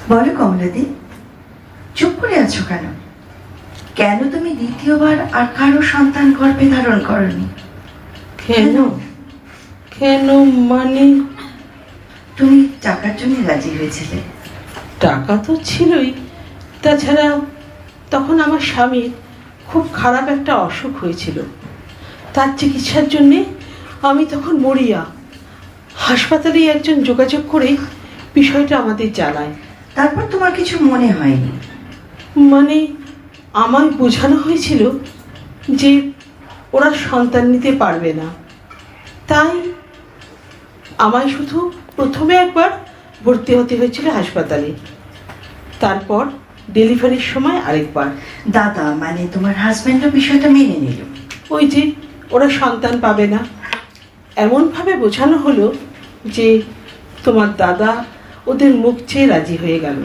বলো কমলাদি, চুপ করে আছো কেন? কেন তুমি দ্বিতীয়বার আর কারো সন্তান গর্ভে ধারণ করনি? কেন কেন মানে? তুমি টাকার জন্য রাজি হয়েছিলে। টাকা তো ছিলই, তাছাড়া তখন আমার স্বামীর খুব খারাপ একটা অসুখ হয়েছিল। তার চিকিৎসার জন্যে আমি তখন মরিয়া। হাসপাতালে একজন যোগাযোগ করে বিষয়টা আমাদের জানায়। তারপর তোমার কিছু মনে হয়নি? মানে আমায় বোঝানো হয়েছিল যে ওরা সন্তান নিতে পারবে না, তাই আমায় শুধু প্রথমে একবার ভর্তি হতে হয়েছিল হাসপাতালে, তারপর ডেলিভারির সময় আরেকবার। দাদা মানে তোমার হাজবেন্ডও বিষয়টা মেনে নিল? ওই যে ওরা সন্তান পাবে না এমনভাবে বোঝানো হলো যে তোমার দাদা ওদের মুখ চেয়ে রাজি হয়ে গেল।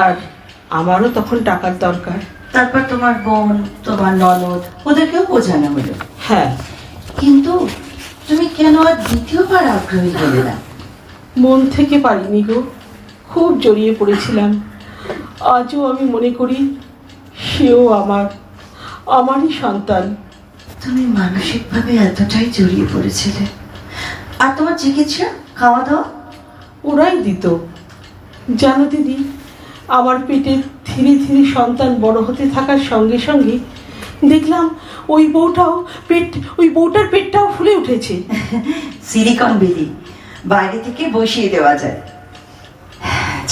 আর আমারও তখন টাকার দরকার। তারপর তোমার বোন, তোমার ননদ, ওদেরকেও বোঝানো হলো। হ্যাঁ, কিন্তু তুমি কেন আর দ্বিতীয়বার আগ্রহী হলে না? মন থেকে পারিনি গো, খুব জড়িয়ে পড়েছিলাম। আজও আমি মনে করি সেও আমারই সন্তান। তুমি মানসিকভাবে এতটাই জড়িয়ে পড়েছিলে? আর তোমার চিকিৎসা, খাওয়া দাওয়া? ওরাই দিত। জানো দিদি, আমার পেটে ধীরে ধীরে সন্তান বড় হতে থাকার সঙ্গে সঙ্গে দেখলাম ওই বউটার পেটটাও ফুলে উঠেছে। সিলিকন বেলি বাইরে থেকে বসিয়ে দেওয়া যায়।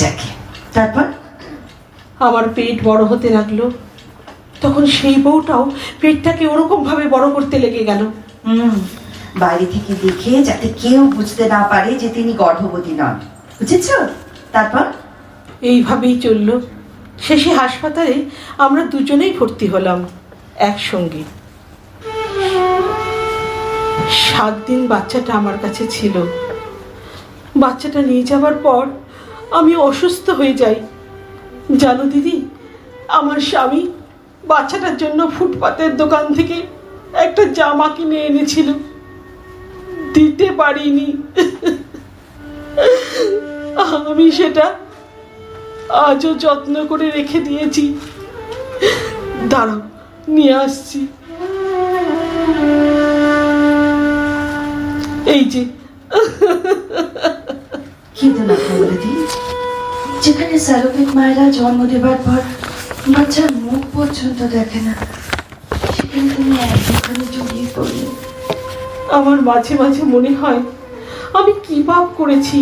যাকে তারপর আমার পেট বড় হতে লাগলো, তখন সেই বউটাও পেটটাকে ওরকম ভাবে বড় করতে লেগে গেল। বাইরে থেকে দেখে যাতে কেউ বুঝতে না পারে যে তিনি গর্ভবতী নন, বুঝেছ? তারপর এইভাবেই চলল। শেষে হাসপাতালে আমরা দুজনেই ভর্তি হলাম একসঙ্গে। 7 দিন বাচ্চাটা আমার কাছে ছিল। বাচ্চাটা নিয়ে যাওয়ার পর আমি অসুস্থ হয়ে যাই। জানো দিদি, আমার স্বামী বাচ্চাটার জন্য ফুটপাতের দোকান থেকে একটা জামা কিনে এনেছিল, দিতে পারিনি। আমি সেটা আজও যত্ন করে রেখে দিয়েছি। দাঁড়াও, নিয়ে আসছি। এই যে। কিন্তু না কমলাদি, যেখানে সারোগেট মায়েরা জন্ম দেবার পর বাচ্চার মুখ পর্যন্ত দেখে না, সেখানে তুমি একখানে জড়িয়ে পড়লে। আমার মাঝে মাঝে মনে হয় আমি কি পাপ করেছি।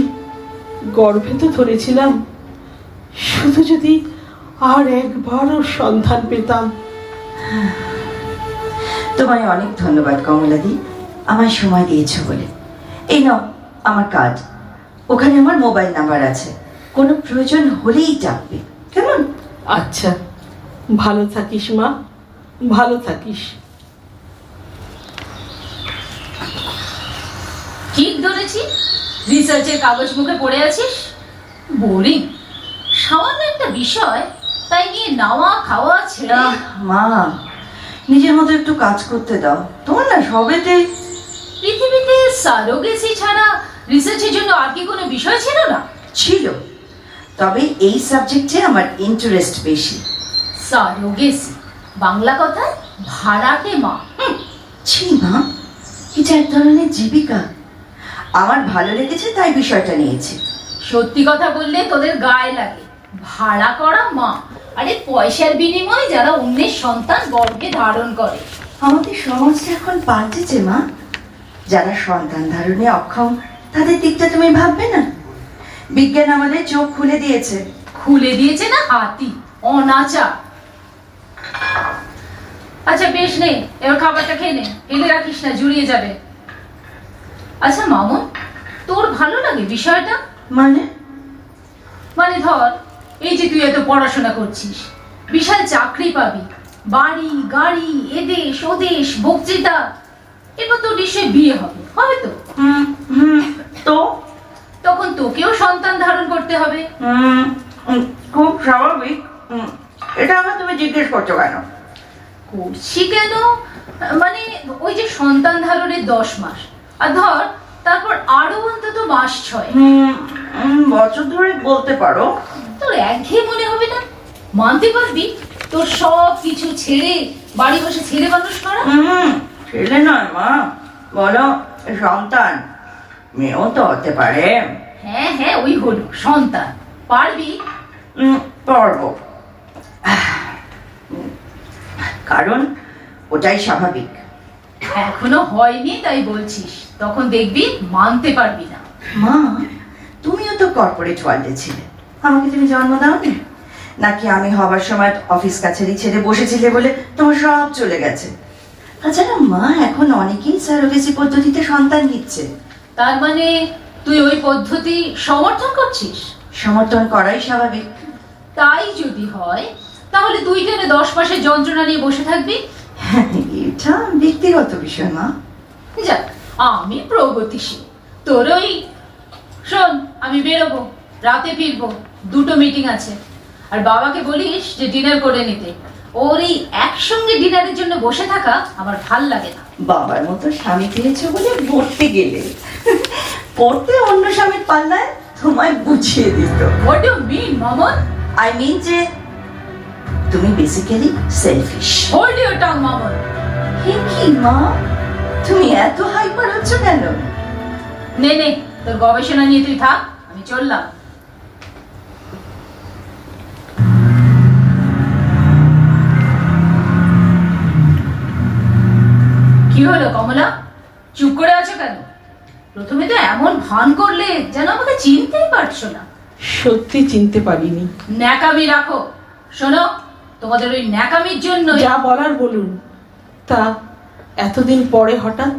গর্ভে তো ধরেছিলাম, শুধু যদি আর একবারও সন্ধান পেতাম। তোমায় অনেক ধন্যবাদ কমলাদি, আমায় সময় দিয়েছো বলে। এই নাও আমার কার্ড, ওখানে আমার মোবাইল নাম্বার আছে, কোনো প্রয়োজন হলেই ডাকবে, কেমন? আচ্ছা, ভালো থাকিস মা, ভালো থাকিস। ঠিক ধরেছি, রিসার্চের কাগজ মুখে পড়ে আছিস। বোরিং, সামান্য একটা বিষয় তাই নিয়ে নাওয়া খাওয়া ছেড়ে। মা, নিজের মতো একটু কাজ করতে দাও। তোমার না সবেতেই। পৃথিবীতে সারোগেসি ছাড়া রিসার্চের জন্য আর কি কোনো বিষয় ছিল না? ছিল, তবে এই সাবজেক্টে আমার ইন্টারেস্ট বেশি। সারোগেসি, বাংলা কথায় ভাড়াটে মা। ছি মা, এটা এক ধরনের জীবিকা। আমার ভালো লেগেছে তাই বিষয়টা নিয়েছি। সত্যি কথা বললে তোদের গায়ে লাগে, ভাড়া করা মা। আরে পয়সার বিনিময়ে যারা অন্যের সন্তান গর্ভে ধারণ করে। আমাদের সমাজটা এখন পাল্টেছে মা। যারা সন্তান ধারণে অক্ষম তাদের দিকটা তুমি ভাববে না? বিজ্ঞান আমাদের চোখ খুলে দিয়েছে। খুলে দিয়েছে না হাতি, অনাচার। আচ্ছা বেশ, নে এবার খাবারটা খেয়ে নে, ফেলে রাখিস না, জুড়িয়ে যাবে। আচ্ছা মামুন, তোর ভালো লাগে বিষয়টা? মানে ধর, এই যে তুই এত পড়াশোনা করছিস, বিশাল চাকরি পাবি, বাড়ি গাড়ি, এদেশ ওদেশ, বক্তৃতা, এবার তোর নিশ্চয়ই বিয়ে হবে, হয়তো। তো তখন তোকেও সন্তান ধারণ করতে হবে। খুব স্বাভাবিক। এটা আবার তুমি জিজ্ঞেস করছো কেন? করছি কেন মানে ওই যে সন্তান ধারণের 10 মাস, আর ধর তারপর আরো অন্তত মাস 6। বছর ধরে বলতে পারো। তোর একঘেয়ে মনে হবে না? মানতে পারবি তোর সব কিছু ছেড়ে বাড়ি বসে ছেলে মানুষ করা? ছেলে নয় মা, বলো সন্তান। মেয়েও তো হতে পারে। হ্যাঁ হ্যাঁ, ওই হলো সন্তান। পারবি? পারবো, কারণ ওটাই স্বাভাবিক। এখনো হয়নি তাই বলছিস, তখন দেখবি মানতে পারবি না। মা, তুমিও তো কর্পোরেট ওয়ার্ল্ডে ছিলে, আমাকে তুমি জন্ম দাওনি? নাকি আমি হবার সময় অফিস কাছারি ছেড়ে বসেছিলে বলে তোমার সব চলে গেছে? তাছাড়া মা, এখন অনেকেই সারোগেসি পদ্ধতিতে সন্তান নিচ্ছে। তার মানে তুই ওই পদ্ধতি সমর্থন করছিস? সমর্থন করাই স্বাভাবিক। তাই যদি হয় তাহলে তুই কেন 10 মাসের যন্ত্রণা নিয়ে বসে থাকবি? এটা ব্যক্তিগত বিষয় মা। যাক, আমি প্রগতিশীল, তোর ওই শোন, আমি বেরোবো, রাতে ফিরবো, 2টো মিটিং আছে। আর বাবাকে বলিস যে ডিনার করে নিতে। ওর এই একসঙ্গে ডিনারের জন্য বসে থাকা আমার ভাল লাগে না। বাবার মতো স্বামী পেয়েছো বলে পড়তে গেলে, পড়তে অন্য স্বামীর পাল্লায় তোমায় বুঝিয়ে দিত। What do mean Mamon? I mean যে তুমি basically selfish. Hold your tongue Mamon. কি মা, তুমি এত হাইপার হচ্ছ কেন? নে নে, তোর গবেষণা নিয়ে তুই থাক, আমি চললাম। কি হলো কমলা, চুপ করে আছো কেন? প্রথমে তো এমন ভান করলে যেন আমাকে চিনতেই পারছো না। সত্যি চিনতে পারিনি। ন্যাকামি রাখো। শোনো, তোমাদের ওই ন্যাকামির জন্য যা বলার বলুন। তা এতদিন পরে হঠাৎ?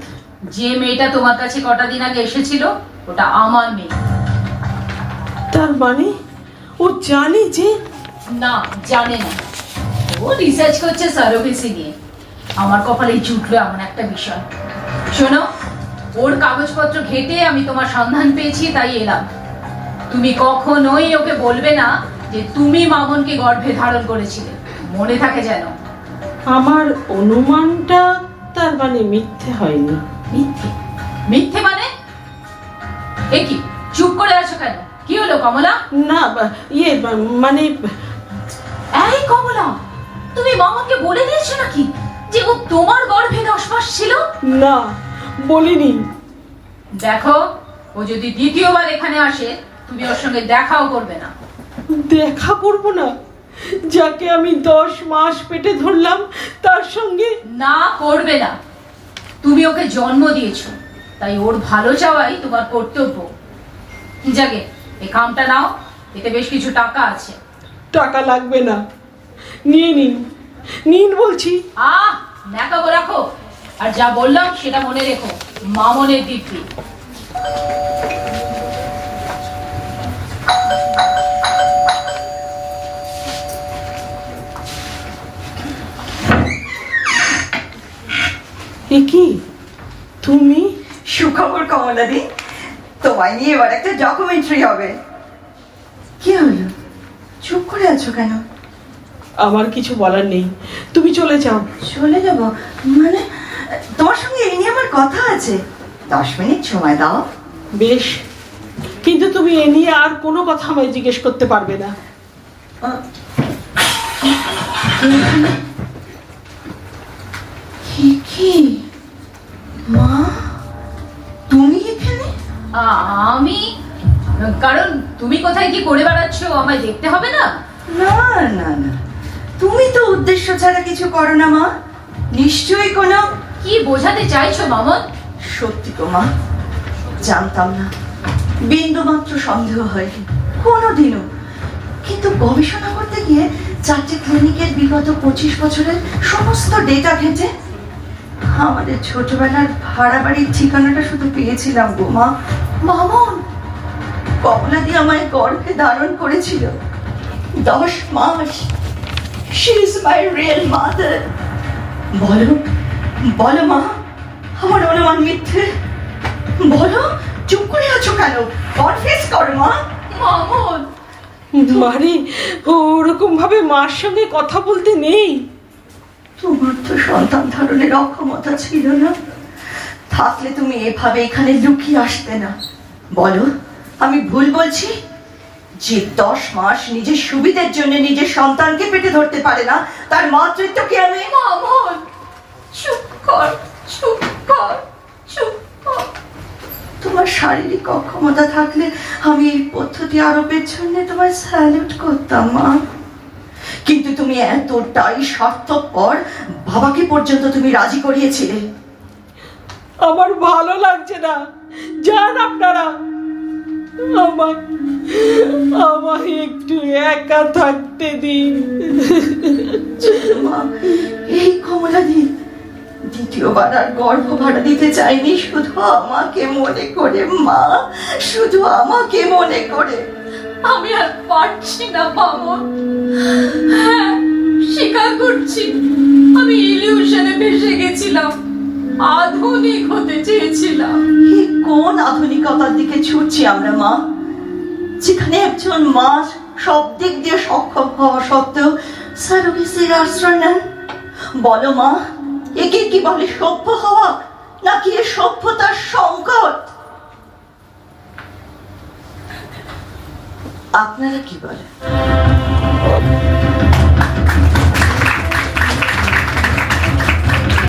যে মেয়েটা তোমার কাছে কটা দিন আগে এসেছিল ওটা আমার মেয়ে। তার মানে ও জানে যে? না, জানে না। ও রিসার্চ করছে সারোগেসি নিয়ে। আমার কপালে জুটলো এমন একটা বিষয়। শোনো, ওর কাগজপত্র ঘেটে আমি তোমার সন্ধান পেয়েছি, তাই এলাম। তুমি কখনোই ওকে বলবে না যে তুমি মামনকে গর্ভে ধারণ করেছিলে, মনে থাকে যেন। আমার অনুমানটা তার মানে মিথ্যে হয়নি। মিথ্যে? মিথ্যে মানে? এ কি, চুপ করে আছো কেন? কি হলো কমলা? না মানে এই কমলা, তুমি মামনকে বলে দিয়েছো নাকি যে ও তোমার গর্ভে 10 মাস ছিল? না, বলিনি। দেখো, ও যদি দ্বিতীয়বার এখানে আসে তুমি ওর সঙ্গে দেখাও করবে না। দেখা করব না? যাকে আমি 10 মাস পেটে ধরলাম তার সঙ্গে? না, করবে না। তুমি ওকে জন্ম দিয়েছো, তাই ওর ভালো চাওয়াই তোমার কর্তব্য। যাকে, এই কামটা নাও, এতে বেশ কিছু টাকা আছে। টাকা লাগবে না, নিয়ে নিন, নিন বলছি। ন্যাকাবো রাখো, আর যা বললাম সেটা মনে রেখো। মামনের দিব্যি। এ কি তুমি? সুখবর কমলাদি, তোমায় নিয়ে এবার একটা ডকুমেন্টারি হবে। কি হলো, চুপ করে আছো কেন? আমার কিছু বলার নেই, তুমি চলে যাও। চলে যাব মানে? তোমার সঙ্গে এই নিয়ে আমার কথা আছে, 10 মিনিট সময় দাও। বেশ, কিন্তু তুমি এ নিয়ে আর কোনো কথা আমায় জিজ্ঞেস করতে পারবে না। কি মা, তুমি এখানে? আমি? কারণ তুমি কোথায় কি করে বেড়াচ্ছ আমায় দেখতে হবে না? না না না, তুমি তো উদ্দেশ্য ছাড়া কিছু করো না মা, নিশ্চয়ই কোনো। কি বোঝাতে চাইছো মামন? সত্যি তো মা, জানতাম না, বিন্দু মাত্র সন্দেহ হয়নি কোনোদিনও। কিন্তু গবেষণা করতে গিয়ে 4টে ক্লিনিকের বিগত 25 বছরের সমস্ত ডেটা ঘেঁটে আমাদের ছোটবেলার ভাড়া বাড়ির ঠিকানাটা শুধু পেয়েছিলাম গো মা। মামন, কমলা দিয়ে আমায় গর্ভে ধারণ করেছিল 10 মাস। She is my real mother. বলো বলো মা, আমার অনুমান মিথ্যে? বলো, চুপ করে আছো কেন? কনফেস করো মা। মামন, মারে, ওরকম ভাবে মার সঙ্গে কথা বলতে নেই। তোমার তো সন্তান ধারণের অক্ষমতা ছিল না, থাকলে তুমি এভাবে এখানে লুকিয়ে আসতে না। বলো, আমি ভুল বলছি? যে 10 মাস নিজের সুবিধের জন্য নিজের সন্তানকে পেটে ধরতে পারে না, তার মাতৃত্বকে আমি... মামন, চুপ কর, চুপ কর, চুপ কর। তোমার শারীরিক অক্ষমতা থাকলে আমি এই পদ্ধতি আরোপের জন্য তোমায় স্যালুট করতাম মা, কিন্তু তুমি এতটাই স্বার্থপর, বাবাকে পর্যন্ত তুমি রাজি করিয়েছিলে। আমার ভালো লাগছে না, যান আপনারা। আমায় একটু একা থাকতে দিন। মা, এই কমলা দিন দ্বিতীয়বার আর গর্ভ ভাড়া দিতে চাইনি, শুধু আমাকে মনে করে মা, শুধু আমাকে মনে করে। আমি আর পারছি না মামন। হ্যাঁ, স্বীকার করছি, আমি ইলিউশনে ফেসে গেছিলাম, আধুনিক হতে চেয়েছিলাম। এই কোন আধুনিকতার দিকে ছুটছি আমরা মা, যেখানে একজন মা সব দিক দিয়ে সক্ষম হওয়া সত্ত্বেও সারোগেসির আশ্রয় নেন? বলো মা, একে কি বলে সভ্য হওয়া, নাকি এ সভ্যতার সংকট? আপনারা কি বলেন?